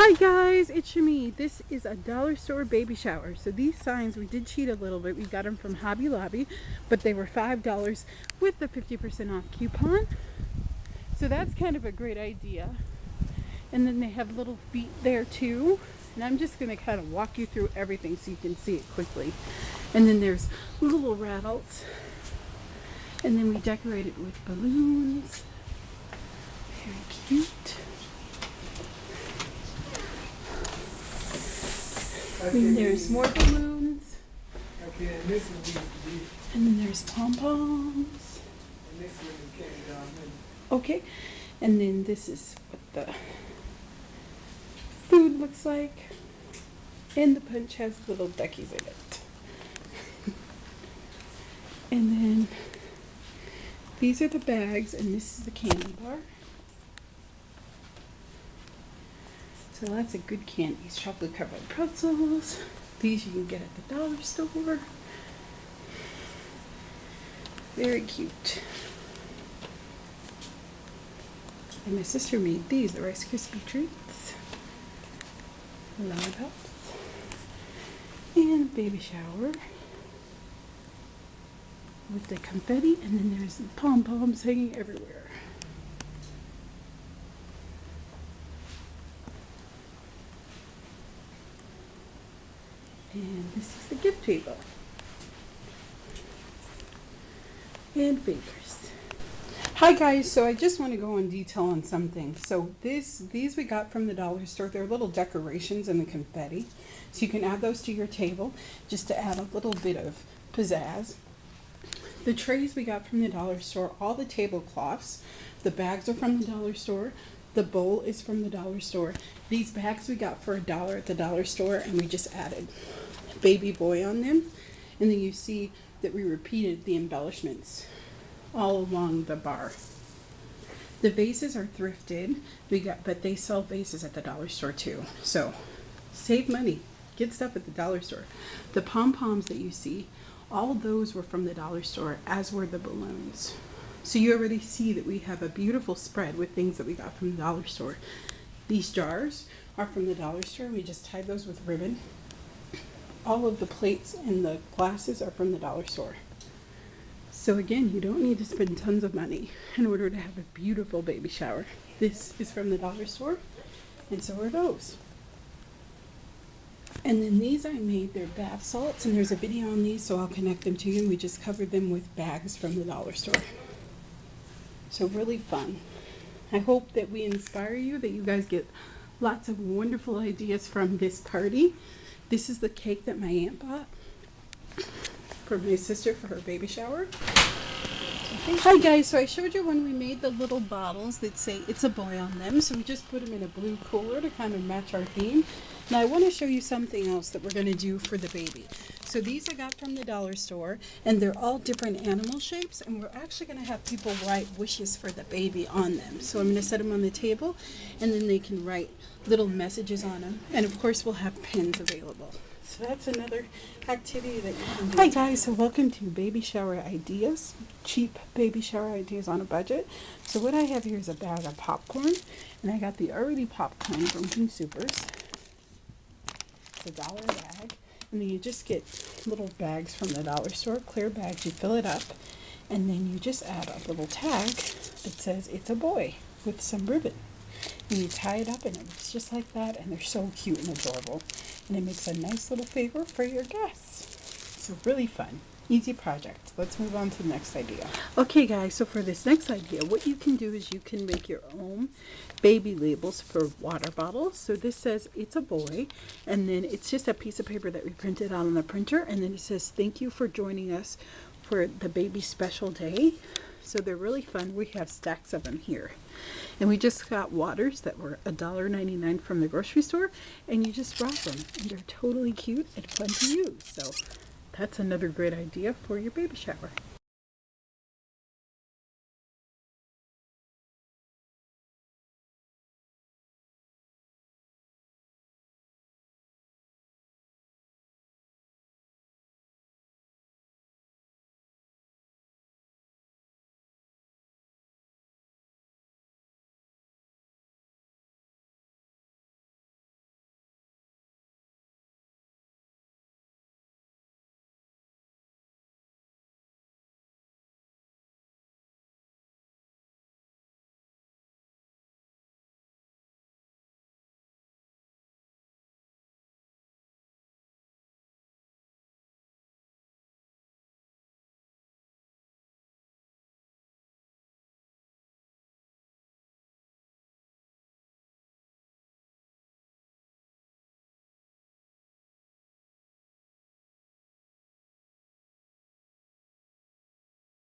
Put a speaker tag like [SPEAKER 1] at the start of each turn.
[SPEAKER 1] Hi guys, it's Shami. This is a dollar store baby shower. So these signs, we did cheat a little bit. We got them from Hobby Lobby, but they were $5 with the 50% off coupon. So that's kind of a great idea. And then they have little feet there too. And I'm just going to kind of walk you through everything so you can see it quickly. And then there's little rattles. And then we decorate it with balloons. Very cute. And there's more balloons.
[SPEAKER 2] Okay, and this will be
[SPEAKER 1] And then there's pom-poms.
[SPEAKER 2] and this one came down here.
[SPEAKER 1] Okay. And then this is what the food looks like. And the punch has little duckies in it. And then these are the bags, and this is the candy bar. So lots of good candies, chocolate covered pretzels. These you can get at the dollar store. Very cute. And my sister made these, the Rice Krispie treats. Lollipops. And baby shower. With the confetti, and then there's the pom-poms hanging everywhere. And this is the gift table. And fingers. Hi guys, so I just want to go in detail on something. So these we got from the dollar store. They're little decorations in the confetti. So you can add those to your table just to add a little bit of pizzazz. The trays we got from the dollar store, all the tablecloths. The bags are from the dollar store. The bowl is from the dollar store. These bags we got for $1 at the dollar store, and we just added baby boy on them. And then you see that we repeated the embellishments all along the bar. The vases are thrifted, but they sell vases at the dollar store too. So save money, get stuff at the dollar store. The pom-poms that you see, all those were from the dollar store, as were the balloons. So you already see that we have a beautiful spread with things that we got from the dollar store. These jars are from the dollar store. We just tied those with ribbon. All of the plates and the glasses are from the dollar store. So again, you don't need to spend tons of money in order to have a beautiful baby shower. This is from the dollar store, and so are those. And then these I made, they're bath salts, and there's a video on these, so I'll connect them to you. We just covered them with bags from the dollar store. So really fun. I hope that we inspire you, that you guys get lots of wonderful ideas from this party. This is the cake that my aunt bought for my sister for her baby shower. Hi guys, so I showed you when we made the little bottles that say it's a boy on them. So we just put them in a blue cooler to kind of match our theme. Now I want to show you something else that we're going to do for the baby. So these I got from the dollar store, and they're all different animal shapes, and we're actually going to have people write wishes for the baby on them. So I'm going to set them on the table, and then they can write little messages on them. And of course we'll have pens available. So that's another activity that you can do. Hi guys, so welcome to Baby Shower Ideas. Cheap baby shower ideas on a budget. So what I have here is a bag of popcorn, and I got the already popcorn from King Supers. It's $1 bag, and then you just get little bags from the dollar store, clear bags. You fill it up, and then you just add a little tag that says it's a boy with some ribbon. And you tie it up, and it looks just like that, and they're so cute and adorable. And it makes a nice little favor for your guests. So really fun. Easy project. Let's move on to the next idea. Okay guys, so for this next idea, what you can do is you can make your own baby labels for water bottles. So this says it's a boy, and then it's just a piece of paper that we printed out on the printer, and then it says thank you for joining us for the baby special day. So they're really fun. We have stacks of them here. And we just got waters that were $1.99 from the grocery store, and you just wrap them, and they're totally cute and fun to use. So that's another great idea for your baby shower.